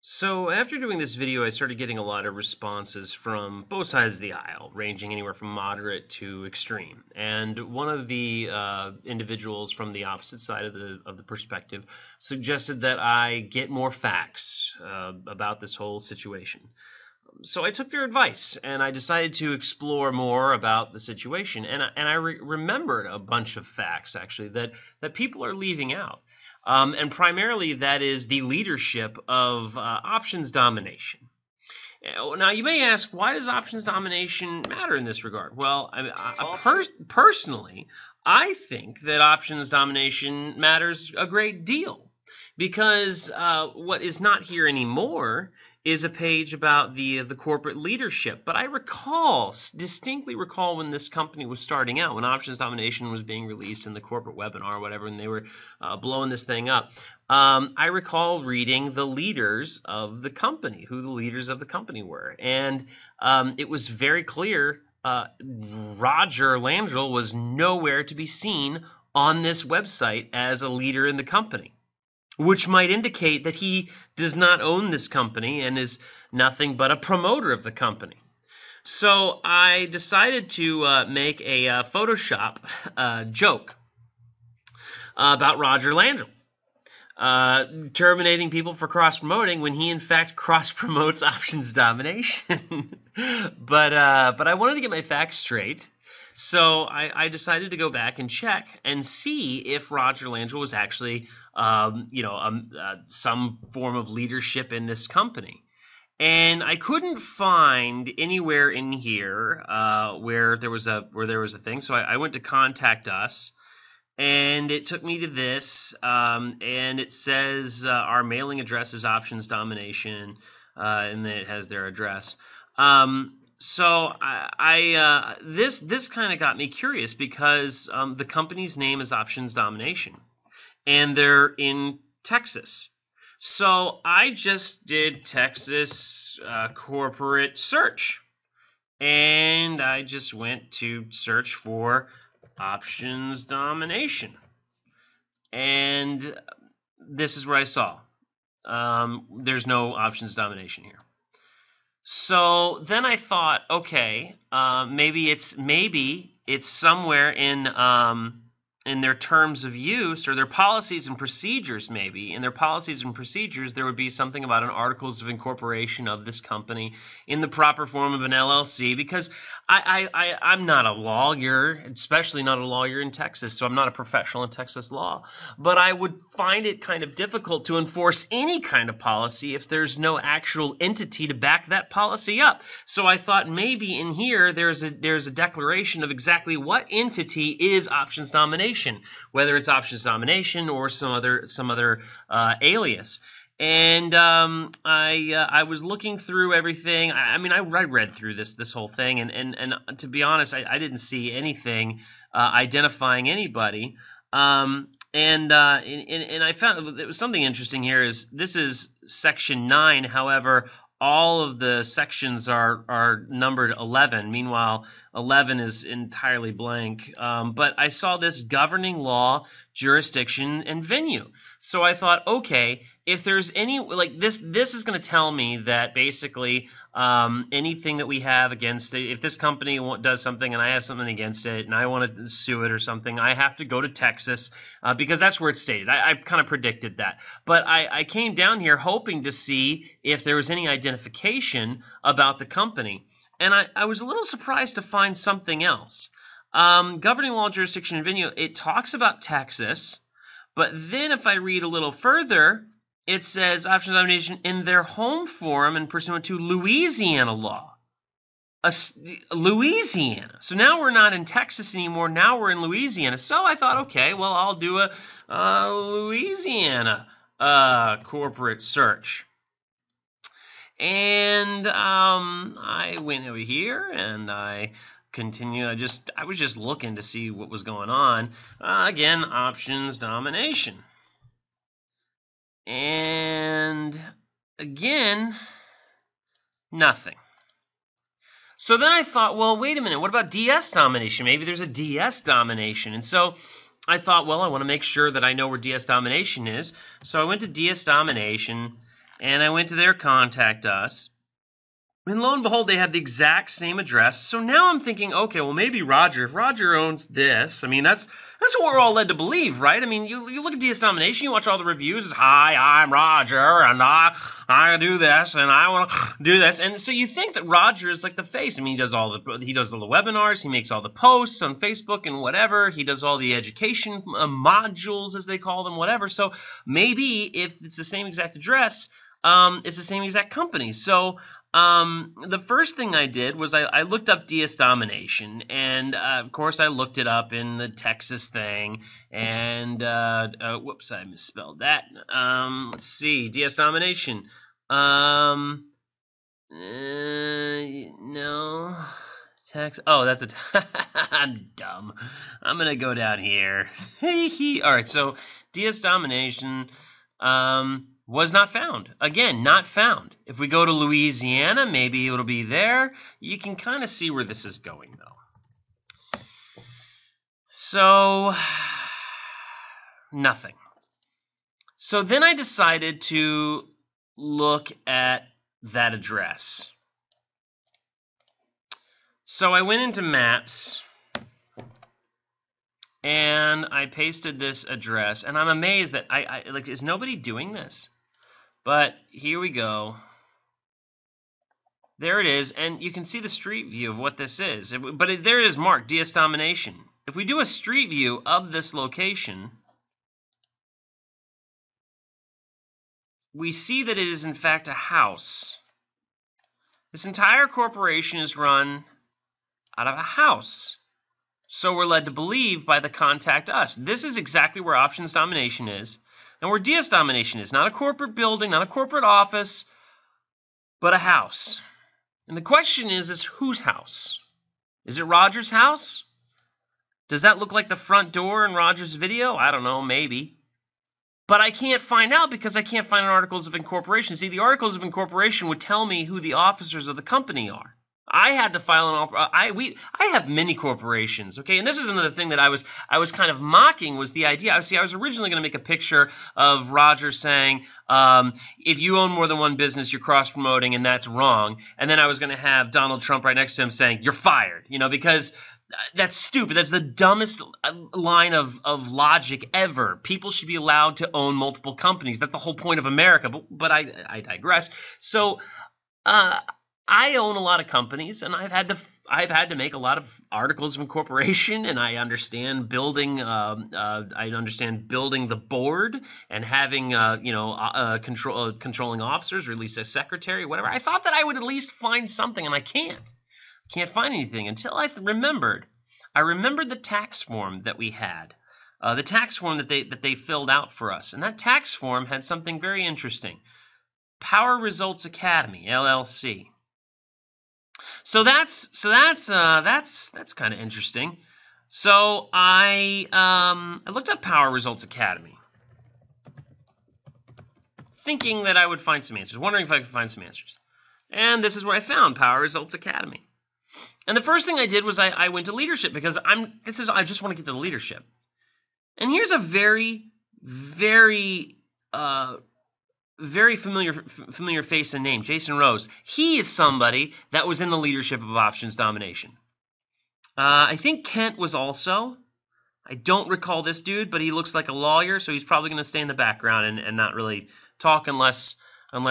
So after doing this video, I started getting a lot of responses from both sides of the aisle, ranging anywhere from moderate to extreme. And one of the individuals from the opposite side of the perspective suggested that I get more facts about this whole situation. So I took their advice and I decided to explore more about the situation. And I remembered a bunch of facts actually that people are leaving out. And primarily that is the leadership of options domination. Now, you may ask, why does options domination matter in this regard? Well, personally, I think that options domination matters a great deal because what is not here anymore is a page about the corporate leadership. But I distinctly recall when this company was starting out, when options domination was being released in the corporate webinar or whatever, and they were blowing this thing up. I recall reading the leaders of the company, who the leaders of the company were. And it was very clear Roger Langell was nowhere to be seen on this website as a leader in the company, which might indicate that he does not own this company and is nothing but a promoter of the company. So I decided to make a Photoshop joke about Roger Langell terminating people for cross-promoting when he in fact cross-promotes options domination. But I wanted to get my facts straight. So I decided to go back and check and see if Roger Langell was actually, some form of leadership in this company. And I couldn't find anywhere in here where there was a thing. So I went to Contact Us, and it took me to this, and it says our mailing address is options domination, and then it has their address. So this kind of got me curious because the company's name is Options Domination, and they're in Texas. So I just did Texas corporate search, and I just went to search for Options Domination, and this is what I saw. There's no Options Domination here. So then I thought, okay, maybe it's somewhere in their terms of use or their policies and procedures. Maybe in their policies and procedures there would be something about an articles of incorporation of this company in the proper form of an LLC. Because I'm not a lawyer, especially not a lawyer in Texas, so I'm not a professional in Texas law. But I would find it kind of difficult to enforce any kind of policy if there's no actual entity to back that policy up. So I thought maybe in here there's a declaration of exactly what entity is options domination, whether it's options domination or some other alias. And I was looking through everything. I read through this whole thing, and to be honest, I didn't see anything identifying anybody. And I found there was something interesting here. This is section 9. However, all of the sections are numbered 11. Meanwhile, 11 is entirely blank. But I saw this governing law, jurisdiction, and venue. So I thought, okay, if there's any, like this is going to tell me that basically anything that we have against it, if this company does something and I have something against it and I want to sue it or something, I have to go to Texas because that's where it's stated. I kind of predicted that. But I came down here hoping to see if there was any identification about the company. And I was a little surprised to find something else. Governing law, jurisdiction, and venue, it talks about Texas. But then if I read a little further, it says options domination in their home forum and pursuant to Louisiana law. Louisiana. So now we're not in Texas anymore. Now we're in Louisiana. So I thought, okay, well, I'll do a Louisiana corporate search. And I went over here and I continue. I was just looking to see what was going on. Again, options domination. And again, nothing. So then I thought, well, wait a minute, what about DS domination? Maybe there's a DS domination. And so I thought, well, I want to make sure that I know where DS domination is. So I went to DS domination, And I went to their Contact Us. And lo and behold, they had the exact same address. So now I'm thinking, okay, well, maybe Roger, if Roger owns this, I mean, that's what we're all led to believe, right? I mean, you look at DS Domination, you watch all the reviews, it's, hi, I'm Roger, and I do this, and I want to do this. And so you think that Roger is like the face. I mean, he does all the webinars, he makes all the posts on Facebook and whatever. He does all the education modules, as they call them, whatever. So maybe if it's the same exact address, it's the same exact company. So the first thing I did was I looked up DS Domination, and of course I looked it up in the Texas thing, and whoops, I misspelled that. Let's see, DS Domination. No, Texas. Oh, that's I'm dumb. I'm gonna go down here. All right, so DS Domination. Was not found. Again, not found. If we go to Louisiana, maybe it'll be there. You can kind of see where this is going, though. So, nothing. So then I decided to look at that address. So I went into Maps, and I pasted this address, and I'm amazed that I like, is nobody doing this? But here we go. There it is, and you can see the street view of what this is. But there it is marked, DS Domination. If we do a street view of this location, we see that it is in fact a house. This entire corporation is run out of a house. So we're led to believe by the Contact Us. This is exactly where Options Domination is. And where DS Domination is, not a corporate building, not a corporate office, but a house. And the question is whose house? Is it Roger's house? Does that look like the front door in Roger's video? I don't know, maybe. But I can't find out because I can't find Articles of Incorporation. See, the Articles of Incorporation would tell me who the officers of the company are. I had to file I have many corporations, okay? And this is another thing that I was kind of mocking, was the idea. I was originally going to make a picture of Roger saying, if you own more than one business, you're cross-promoting, and that's wrong. And then I was going to have Donald Trump right next to him saying, you're fired, because that's stupid. That's the dumbest line of logic ever. People should be allowed to own multiple companies. That's the whole point of America. But I digress. So, I own a lot of companies, and I've had to make a lot of articles of incorporation, and I understand building the board and having controlling officers, or at least a secretary, whatever. I thought that I would at least find something, and I can't find anything until I remembered the tax form that we had, the tax form that they filled out for us, and that tax form had something very interesting. Power Results Academy, LLC. So that's kind of interesting. So I looked up Power Results Academy, thinking that I would find some answers, wondering if I could find some answers. And this is where I found Power Results Academy. And the first thing I did was I went to leadership, because I just want to get to the leadership. And here's a very, very familiar face and name, Jason Rose. He is somebody that was in the leadership of Options Domination. I think Kent was also. I don't recall this dude, but he looks like a lawyer, so he's probably going to stay in the background and not really talk unless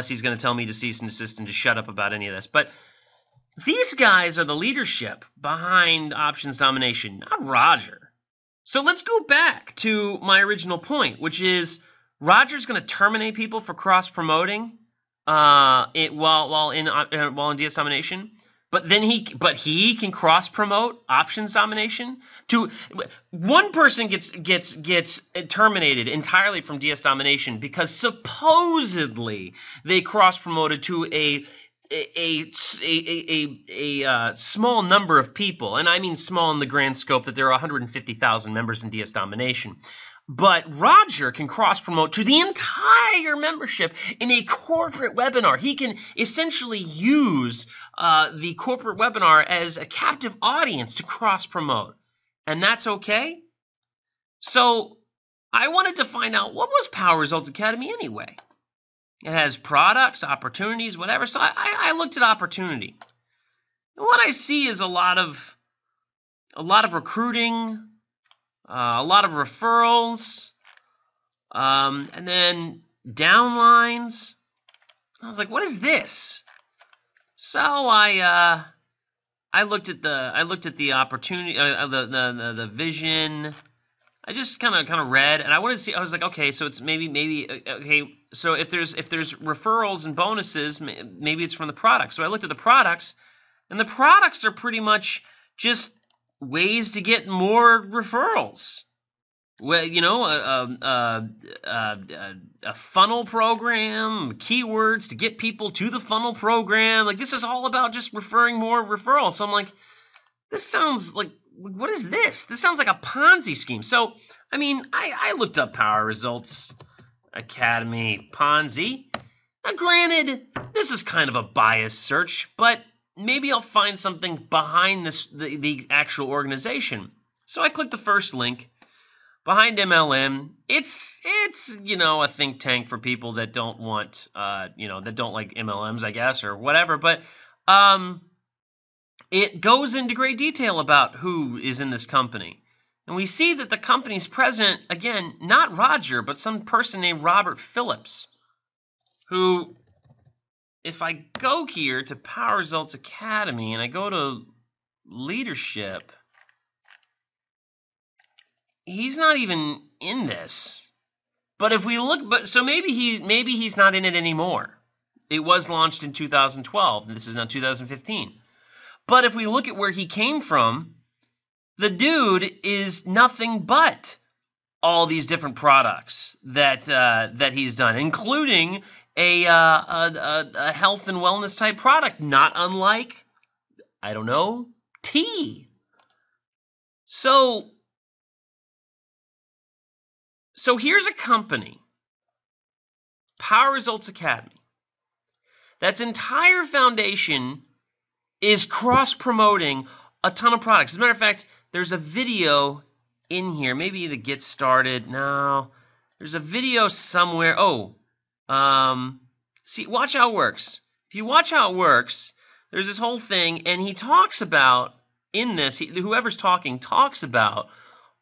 he's going to tell me to cease and desist and to shut up about any of this. But these guys are the leadership behind Options Domination, not Roger. So let's go back to my original point, which is Roger's going to terminate people for cross-promoting while in DS Domination, but he can cross-promote Options Domination. One person gets terminated entirely from DS Domination because supposedly they cross-promoted to a small number of people, and I mean small in the grand scope that there are 150,000 members in DS Domination. But Roger can cross-promote to the entire membership in a corporate webinar. He can essentially use the corporate webinar as a captive audience to cross-promote. And that's okay? So I wanted to find out, what was Power Results Academy anyway? It has products, opportunities, whatever. So I looked at opportunity. And what I see is a lot of recruiting, a lot of referrals, and then downlines. I was like, what is this? So I looked at the opportunity, the vision. I just kind of read, and I wanted to see. I was like, okay, so it's maybe okay. So if there's referrals and bonuses, maybe it's from the products. So I looked at the products, and the products are pretty much just ways to get more referrals. Well, a funnel program, keywords to get people to the funnel program. Like, this is all about just referring more referrals. So I'm like, this sounds like, what is this? This sounds like a Ponzi scheme. So, I mean, I looked up Power Results Academy Ponzi. Now, granted, this is kind of a biased search, but maybe I'll find something behind the actual organization. So I clicked the first link. Behind MLM, it's a think tank for people that don't want that don't like MLMs, I guess, or whatever. But it goes into great detail about who is in this company, and we see that the company's president, again, not Roger, but some person named Robert Phillips, who, if I go here to Power Results Academy and I go to leadership, he's not even in this. But if we look, so maybe he's not in it anymore. It was launched in 2012, and this is now 2015. But if we look at where he came from, the dude is nothing but all these different products that he's done, including a health and wellness type product, not unlike, I don't know, tea. So here's a company, Power Results Academy, that's entire foundation is cross-promoting a ton of products. As a matter of fact, there's a video in here, maybe the Get Started. No, there's a video somewhere. See, watch how it works. If you watch how it works, there's this whole thing, and he talks about, in this, whoever's talking talks about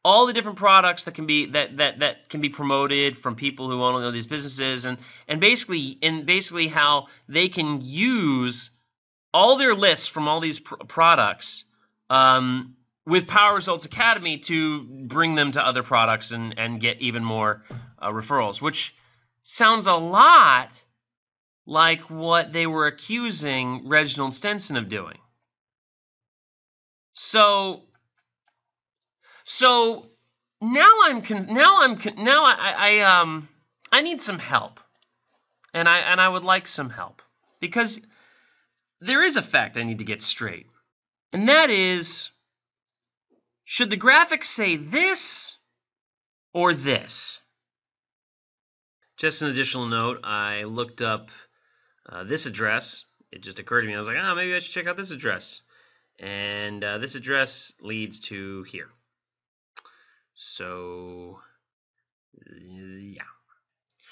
all the different products that can be promoted from people who want to know these businesses, and basically how they can use all their lists from all these products with Power Results Academy to bring them to other products and get even more referrals, which sounds a lot like what they were accusing Reginald Stenson of doing. So now I need some help, and I would like some help, because there is a fact I need to get straight, and that is, should the graphics say this or this? Just an additional note, I looked up this address. It just occurred to me. I was like, maybe I should check out this address, and this address leads to here. So, yeah.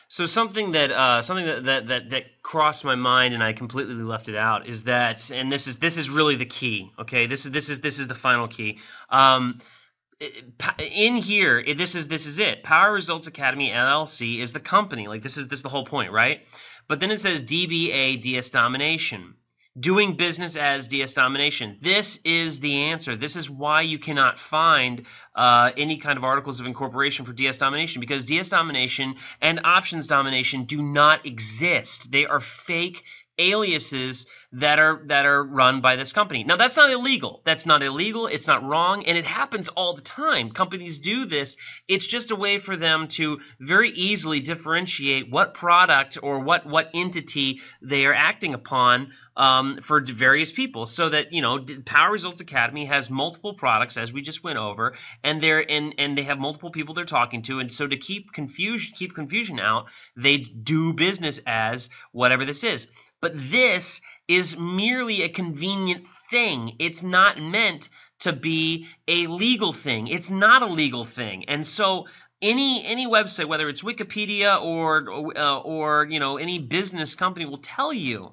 So something that crossed my mind and I completely left it out is that, and this is really the key. Okay, this is the final key. In here, this is it. Power Results Academy LLC is the company. Like, this is the whole point, right? But then it says DBA DS Domination. Doing business as DS Domination. This is the answer. This is why you cannot find any kind of articles of incorporation for DS Domination, because DS Domination and Options Domination do not exist. They are fake aliases that are run by this company. Now, that's not illegal. That's not illegal. It's not wrong, and it happens all the time. Companies do this. It's just a way for them to very easily differentiate what product or what entity they are acting upon for various people, so that, Power Results Academy has multiple products, as we just went over, and they have multiple people they're talking to, and so to keep confusion out, they do business as whatever this is. But this is merely a convenient thing. It's not meant to be a legal thing. It's not a legal thing. And so, Any website, whether it's Wikipedia or any business company, will tell you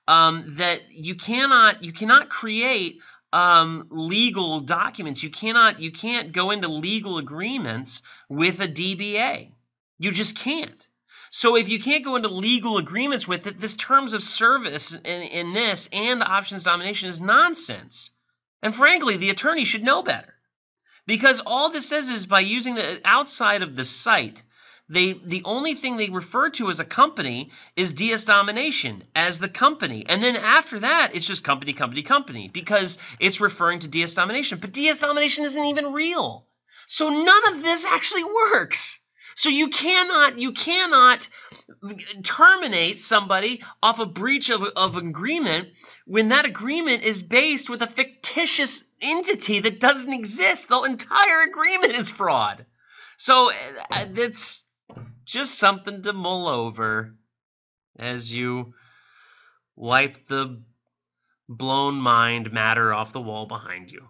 that you cannot create legal documents. You can't go into legal agreements with a DBA. You just can't. So if you can't go into legal agreements with it, this terms of service in this and options domination is nonsense. And frankly, the attorney should know better. Because all this says is by using the outside of the site, the only thing they refer to as a company is DS domination as the company. And then after that, it's just company, company, company, because it's referring to DS domination. But DS domination isn't even real. So none of this actually works. So you cannot terminate somebody off a breach of agreement when that agreement is based with a fictitious entity that doesn't exist. The entire agreement is fraud. So it's just something to mull over as you wipe the blown mind matter off the wall behind you.